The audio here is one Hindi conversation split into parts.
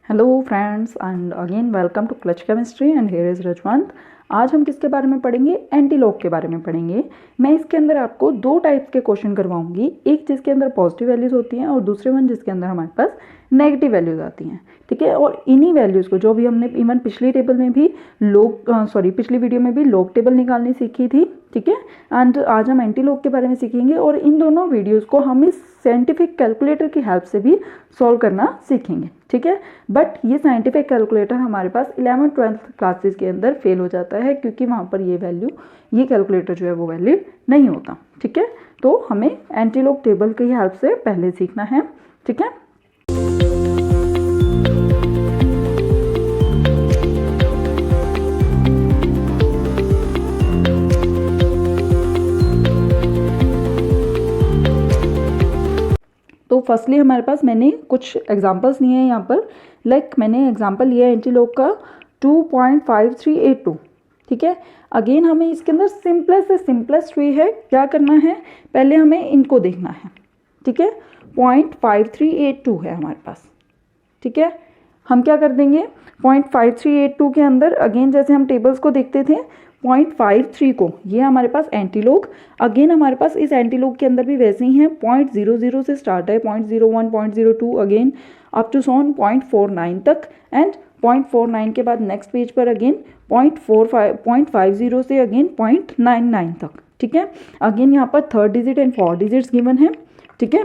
Hello friends and again welcome to clutch chemistry and here is Rajwant. आज हम किसके बारे में पढ़ेंगे? एंटीलॉग के बारे में पढ़ेंगे। मैं इसके अंदर आपको दो टाइप्स के क्वेश्चन करवाऊंगी, एक जिसके अंदर पॉजिटिव वैल्यूज होती हैं और दूसरे वन जिसके अंदर हमारे पास नेगेटिव वैल्यूज आती हैं। ठीक है, और इन्हीं वैल्यूज़ को जो भी हमने इवन पिछली टेबल में भी पिछली वीडियो में भी लॉग टेबल निकालनी सीखी थी। ठीक है, एंड आज हम एंटीलॉग के बारे में सीखेंगे और इन दोनों वीडियोस को हम इस साइंटिफिक कैलकुलेटर की हेल्प से भी सॉल्व करना सीखेंगे। ठीक है, बट ये साइंटिफिक कैलकुलेटर हमारे पास 11th-12th क्लासेस के अंदर फेल हो जाता है क्योंकि वहाँ पर ये कैलकुलेटर जो है वो वैलिड नहीं होता। ठीक है, तो हमें एंटीलॉग टेबल की हेल्प से पहले सीखना है। ठीक है, तो फर्स्टली हमारे पास मैंने कुछ एग्जांपल्स लिए हैं यहाँ पर। मैंने एग्जांपल लिया है एंटीलॉग का 2.5382। ठीक है, अगेन हमें इसके अंदर सिंपलेस्ट से सिंपलेस्ट वे है, क्या करना है, पहले हमें इनको देखना है। ठीक है, 0.5382 है हमारे पास। ठीक है, हम क्या कर देंगे, 0.5382 के अंदर अगेन जैसे हम टेबल्स को देखते थे 0.53 को, ये हमारे पास एंटीलॉग, अगेन हमारे पास इस एंटीलॉग के अंदर भी वैसे ही है, 0.00 से स्टार्ट है, 0.01, 0.02 अगेन अप टू 0.49 तक, एंड 0.49 के बाद नेक्स्ट पेज पर अगेन 0.50 से अगेन 0.99 तक। ठीक है, अगेन यहाँ पर third digit and fourth digits given है। ठीक है,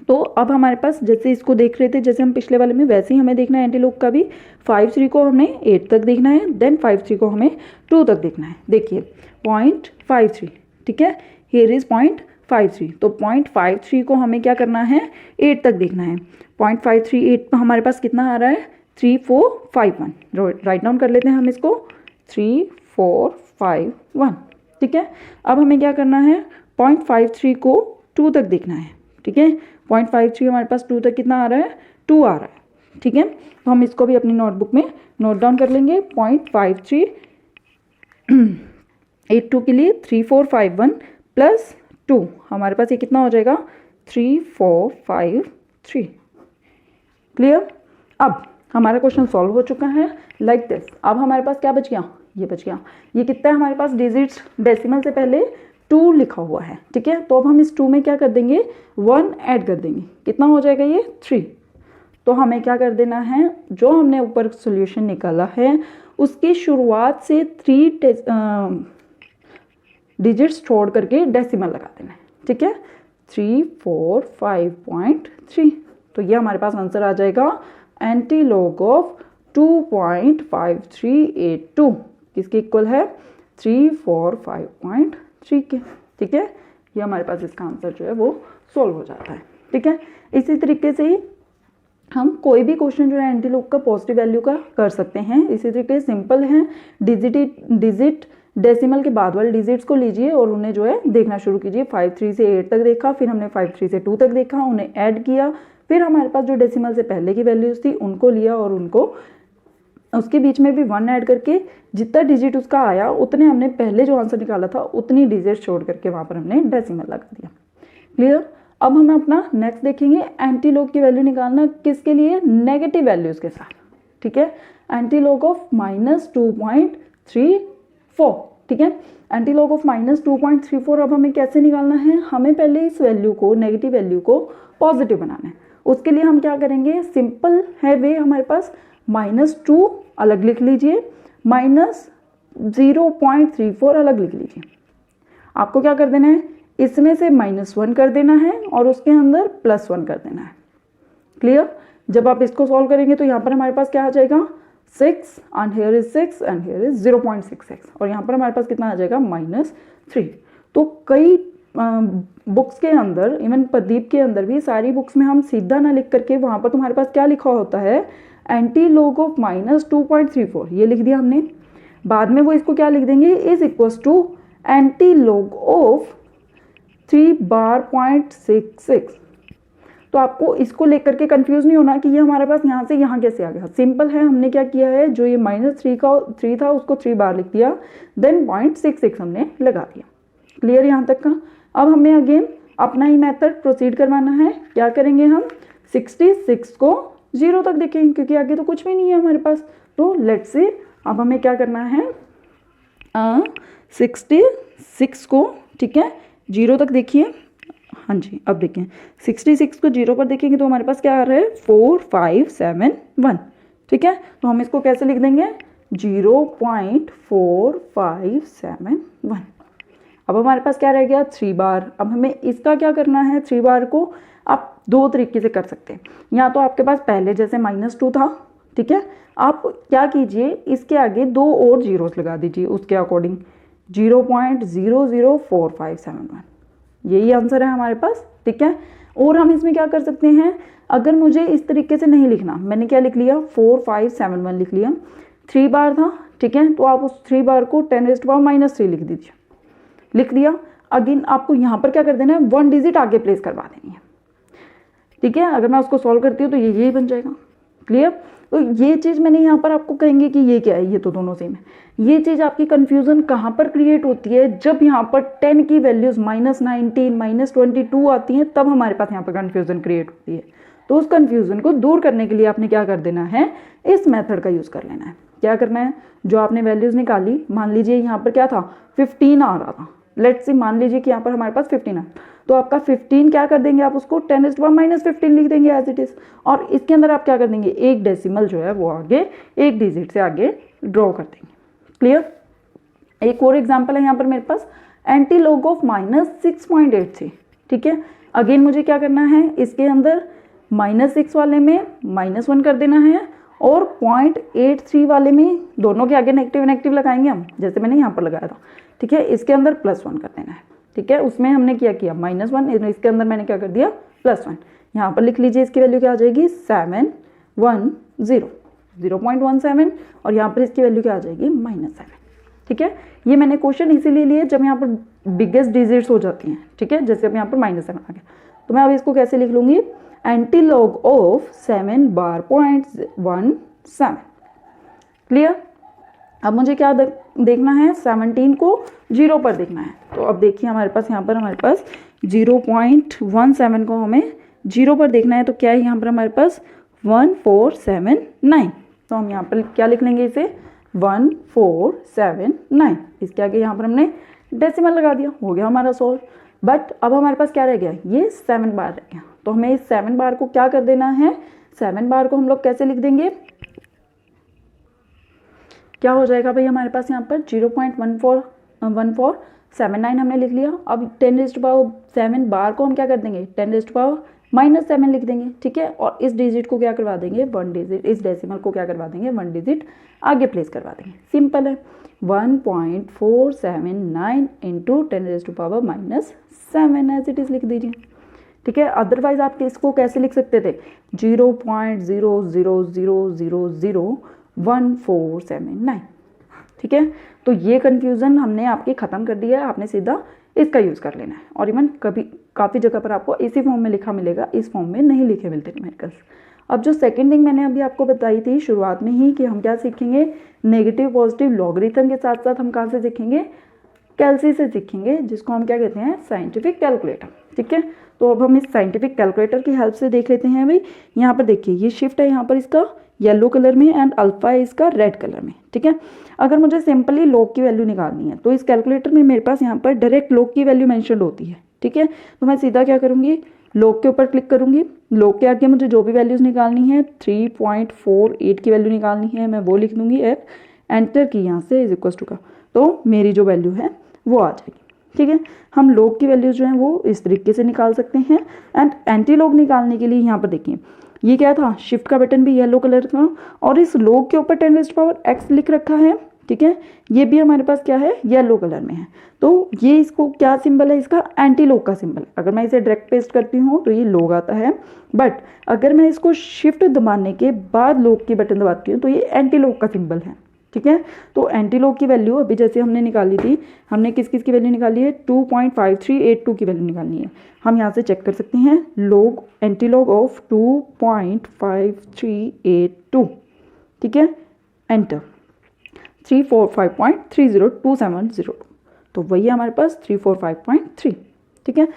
तो अब हमारे पास जैसे इसको देख रहे थे जैसे हम पिछले वाले में, वैसे ही हमें देखना है एंटीलॉग का भी। 53 को हमें 8 तक देखना है, देन 53 को हमें 2 तक देखना है। देखिए 0.53, ठीक है, हियर इज 0.53, तो 0.53 को हमें क्या करना है, 8 तक देखना है। 0.538 हमारे पास कितना आ रहा है, 3451, राइट डाउन कर लेते हैं हम इसको, 3451। ठीक है, अब हमें क्या करना है, 0.53 को 2 तक देखना है। ठीक है, 0.53 हमारे पास 2 तक कितना आ रहा है, 2 आ रहा है। ठीक है, तो हम इसको भी अपनी नोटबुक में नोट डाउन कर लेंगे। 0.5382 के लिए 3451 प्लस 2 हमारे पास ये कितना हो जाएगा, 3453। क्लियर? अब हमारा क्वेश्चन सॉल्व हो चुका है लाइक दिस। अब हमारे पास क्या बच गया, ये बच गया। ये कितना है हमारे पास डिजिट्स, डेसिमल से पहले 2 लिखा हुआ है। ठीक है, तो अब हम इस 2 में क्या कर देंगे, 1 ऐड कर देंगे, कितना हो जाएगा ये 3। तो हमें क्या कर देना है, जो हमने ऊपर सॉल्यूशन निकाला है उसकी शुरुआत से 3 डिजिट्स छोड़ करके डेसिमल लगा देना है। ठीक है, 345.3, तो ये हमारे पास आंसर आ जाएगा एंटीलॉग ऑफ 2.5382 किसके इक्वल है, 345.3 के। ठीक है, ये हमारे पास इसका आंसर जो है वो सॉल्व हो जाता है। ठीक है, इसी तरीके से ही हम कोई भी क्वेश्चन जो है एंटीलॉग का पॉजिटिव वैल्यू का कर सकते हैं। इसी तरीके से सिंपल है, डिजिट डेसिमल के बाद वाले डिजिट्स को लीजिए और उन्हें जो है देखना शुरू कीजिए। 53 से 8 तक देखा, फिर हमने 53 से 2 तक देखा, उन्हें ऐड किया, फिर हमारे पास जो डेसिमल से पहले की वैल्यूज थी उनको लिया और उनको उसके बीच में भी 1 ऐड करके जितना डिजिट उसका आया उतने हमने पहले जो आंसर निकाला था उतनी डिजिट छोड़ करके वहाँ पर हमने डेसिमल लगा दिया। क्लियर? अब हम अपना नेक्स्ट देखेंगे, एंटीलॉग की वैल्यू निकालना किसके लिए, नेगेटिव वैल्यूज के साथ। ठीक है, एंटीलॉग ऑफ -2.34। ठीक है, एंटीलॉग ऑफ -2.34 अब हमें कैसे निकालना है, हमें पहले इस वैल्यू को, नेगेटिव वैल्यू को पॉजिटिव बनाना है। उसके लिए हम क्या करेंगे, सिंपल है वे हमारे पास, -2 अलग लिख लीजिए, -0.34 अलग लिख लीजिए। आपको क्या कर देना है, इसमें से -1 कर देना है और उसके अंदर +1 कर देना है। क्लियर? जब आप इसको सॉल्व करेंगे तो यहाँ पर हमारे पास क्या आ जाएगा, 6 and here is 6 and here is 0.66 और यहाँ पर हमारे पास कितना आ जाएगा, -3। तो कई बुक्स के अंदर, इवन प्रदीप के अंदर भी, सारी बुक्स में हम सीधा ना लिख करके वहाँ पर तुम्हारे पास क्या लिखा होता है, एंटीलॉग ऑफ -2.34 ये लिख दिया हमने। बाद में वो इसको क्या लिख देंगे, is equals to antilog of 3/.66। तो आपको इसको लेकर के कंफ्यूज नहीं होना कि ये हमारे पास यहाँ से यहाँ कैसे आ गया। सिंपल है, हमने क्या किया है, जो ये -3 था उसको 3 बार लिख दिया, देन 0.66 हमने लगा दिया। क्लियर यहाँ तक का? अब हमें अगेन अपना ही मेथड प्रोसीड करवाना है। क्या करेंगे हम, 66 को 0 तक देखेंगे क्योंकि आगे तो कुछ भी नहीं है हमारे पास। तो लेट्स से अब हमें क्या करना है, 66 को, ठीक है, 0 तक देखिए। हाँ जी, अब देखें 66 को 0 पर देखेंगे तो हमारे पास क्या आ रहा है 4571, ठीक है। तो हम इसको कैसे लिख देंगे 0.4571। अब हमारे पास क्या रह गया 3 बार। अब हमें इसका क्या करना है, 3 बार को आप दो तरीके से कर सकते हैं। या तो आपके पास पहले जैसे -2 था, ठीक है, आप क्या कीजिए इसके आगे 2 और जीरोस लगा दीजिए उसके अकॉर्डिंग, 0.004571, यही आंसर है हमारे पास, ठीक है। और हम इसमें क्या कर सकते हैं, अगर मुझे इस तरीके से नहीं लिखना, मैंने क्या लिख लिया 4571 लिख लिया, 3 बार था, ठीक है, तो आप उस 3 बार को 10⁻³ लिख दीजिए, लिख दिया। अगेन आपको यहाँ पर क्या कर देना है 1 डिजिट आगे प्लेस करवा देनी है, ठीक है। अगर मैं उसको सॉल्व करती हूँ तो ये यही बन जाएगा, क्लियर। तो ये चीज़ मैंने यहाँ पर आपको कहेंगे कि ये क्या है, ये तो दोनों सेम है। ये चीज़ आपकी कंफ्यूजन कहाँ पर क्रिएट होती है, जब यहाँ पर 10 की वैल्यूज -19 -22 आती हैं, तब हमारे पास यहाँ पर कंफ्यूजन क्रिएट होती है। तो उस कंफ्यूजन को दूर करने के लिए आपने क्या कर देना है, इस मेथड का यूज़ कर लेना है। क्या करना है, जो आपने वैल्यूज निकाली, मान लीजिए यहाँ पर क्या था 15 आ रहा था, लेट्स से मान लीजिए कि यहाँ पर हमारे पास 15 है, तो आपका 15 क्या कर देंगे आप उसको 10⁻⁻15 लिख देंगे एज इट इज। और इसके अंदर आप क्या कर देंगे, एक डेसिमल जो है वो आगे एक डिजिट से आगे ड्रॉ कर देंगे, क्लियर। एक और एग्जांपल है यहाँ पर मेरे पास, एंटी लॉग ऑफ -6.83, ठीक है। अगेन मुझे क्या करना है, इसके अंदर -6 वाले में -1 कर देना है और 0.83 वाले में दोनों के आगे नेगेटिव नेगेटिव लगाएंगे हम, जैसे मैंने यहाँ पर लगाया था, ठीक है। इसके अंदर +1 कर देना है, ठीक है। उसमें हमने क्या किया -1, इसके अंदर मैंने क्या कर दिया +1। यहाँ पर लिख लीजिए इसकी वैल्यू क्या आ जाएगी 710, 0.17, और यहाँ पर इसकी वैल्यू क्या आ जाएगी -7, ठीक है। ये मैंने क्वेश्चन इसीलिए लिए जब यहाँ पर बिगेस्ट डिजिट्स हो जाती हैं, ठीक है, जैसे अब यहाँ पर -7 आ गया, तो मैं अब इसको कैसे लिख लूँगी, anti log of 7 bar 0.17, clear. अब मुझे क्या देखना है, 17 को 0 पर देखना है। तो अब देखिए हमारे पास यहाँ पर 0.17 को हमें 0 पर देखना है, तो क्या है यहाँ पर हमारे पास 1479। तो हम यहाँ पर क्या लिख लेंगे इसे 1479, इसके आगे यहाँ पर हमने डेसिमल लगा दिया, हो गया हमारा सॉल्व। बट अब हमारे पास क्या रह गया, ये 7 बार रह गया। तो हमें इस 7 बार को क्या कर देना है, 7 बार को हम लोग कैसे लिख देंगे, क्या हो जाएगा भाई हमारे पास यहाँ पर 0.1479 हमने लिख लिया। अब 10⁻7 बार को हम क्या कर देंगे 10⁻−7 लिख देंगे, ठीक है। और इस डिजिट को क्या करवा देंगे 1 डिजिट, इस डेसिमल को क्या करवा देंगे 1 डिजिट आगे प्लेस करवा देंगे, सिंपल है। 1.479 इंटू 10⁻−7 एज इट इज लिख दीजिए, ठीक है। अदरवाइज आप इसको कैसे लिख सकते थे 0.00001479, ठीक है। तो ये कंफ्यूजन हमने आपकी ख़त्म कर दिया है, आपने सीधा इसका यूज़ कर लेना है। और इवन कभी काफ़ी जगह पर आपको इसी फॉर्म में लिखा मिलेगा, इस फॉर्म में नहीं लिखे मिलते न्यूमेरिकल्स। अब जो सेकंड थिंग मैंने अभी आपको बताई थी शुरुआत में ही कि हम क्या सीखेंगे, नेगेटिव पॉजिटिव लॉगरिथम के साथ साथ हम कहाँ से सीखेंगे, कैलसी से सीखेंगे, जिसको हम क्या कहते हैं साइंटिफिक कैलकुलेटर, ठीक है। तो अब हम इस साइंटिफिक कैलकुलेटर की हेल्प से देख लेते हैं भाई। यहाँ पर देखिए ये शिफ्ट है यहाँ पर इसका येलो कलर में एंड अल्फा है इसका रेड कलर में, ठीक है। अगर मुझे सिंपली लॉग की वैल्यू निकालनी है तो इस कैलकुलेटर में मेरे पास यहाँ पर डायरेक्ट लॉग की वैल्यू मेंशन होती है, ठीक है। तो मैं सीधा क्या करूँगी, लॉग के ऊपर क्लिक करूँगी, लॉग के आगे मुझे जो भी वैल्यूज़ निकालनी है 3.48 की वैल्यू निकालनी है, मैं वो लिख दूँगी, एंटर की यहाँ से इज इक्वल टू का, तो मेरी जो वैल्यू है वो आ जाएगी, ठीक है। हम लॉग की वैल्यूज जो हैं वो इस तरीके से निकाल सकते हैं। एंड एंटी लॉग निकालने के लिए यहाँ पर देखिए ये क्या था, शिफ्ट का बटन भी येलो कलर था और इस लॉग के ऊपर 10⁻x लिख रखा है, ठीक है। ये भी हमारे पास क्या है येलो कलर में है। तो ये इसको क्या सिंबल है, इसका एंटी लॉग का सिंबल। अगर मैं इसे डायरेक्ट पेस्ट करती हूँ तो ये लॉग आता है, बट अगर मैं इसको शिफ्ट दबाने के बाद लॉग की बटन दबाती हूँ तो ये एंटी लॉग का सिंबल है, ठीक है। तो एंटी लॉग की वैल्यू अभी जैसे हमने निकाली थी, हमने किस किस की वैल्यू निकाली है 2.5382 की वैल्यू निकालनी है। हम यहाँ से चेक कर सकते हैं लॉग एंटी लॉग ऑफ 2.5382, ठीक है, एंटर 345.302702, तो वही है हमारे पास 345.3, ठीक है।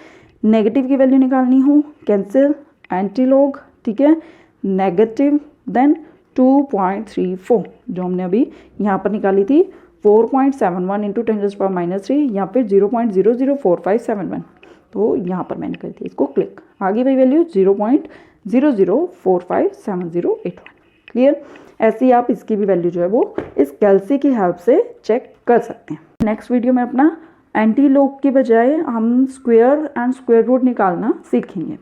नेगेटिव की वैल्यू निकालनी हो कैंसिल एंटी लॉग, ठीक है, नेगेटिव देन 2.34 जो हमने अभी यहाँ पर निकाली थी 4.71 इंटू 10⁻³ या फिर 0.004571। तो यहाँ पर मैंने करी थी इसको क्लिक, आगे वही वैल्यू 0.00457081। क्लियर। ऐसे ही आप इसकी भी वैल्यू जो है वो इस कैलसी की हेल्प से चेक कर सकते हैं। नेक्स्ट वीडियो में अपना एंटीलॉग की बजाय हम स्क्वायर एंड स्क्वायर रूट निकालना सीखेंगे।